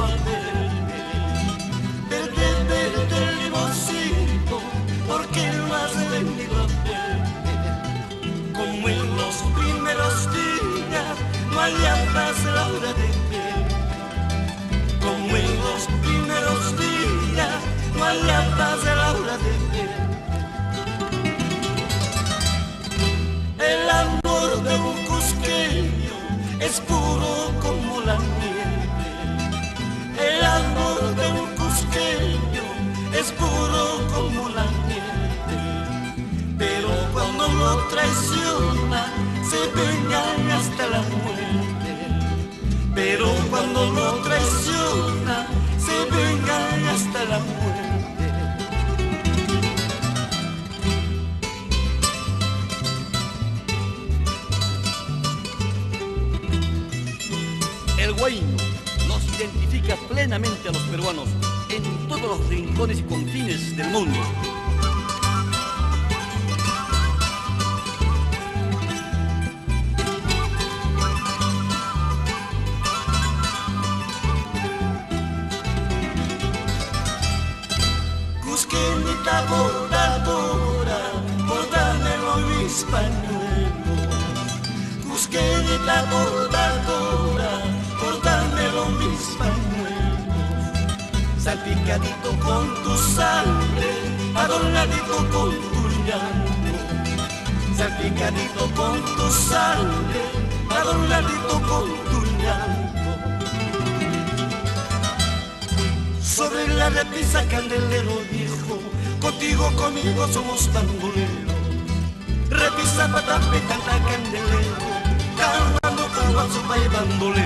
a verme. Verde el limoncito, ¿por qué no has venido a verme? Como en los primeros días, no hallabas la hora de verme. Como en los primeros días, no hallabas la hora de verme. El amor de un cusqueño es puro como la nieve. El amor de un cusqueño es puro como la nieve. Pero cuando lo traiciona, se vengan hasta la muerte. Pero cuando lo traiciona, se vengan hasta la muerte. El huayno nos identifica plenamente a los peruanos en todos los rincones y confines del mundo. Cusqueñita bordadora, bordármelo mis pañuelos. Cusqueñita bordadora, bordármelo mis pañuelos. Salpicadito con tu sangre, adornadito con tu llanto. Salpicadito con tu sangre, adornadito con tu llanto. Sobre la repisa candelero viejo, contigo, conmigo somos bandolero. Repisa, patape, canta candelero, cantando caguazo, y bandolero.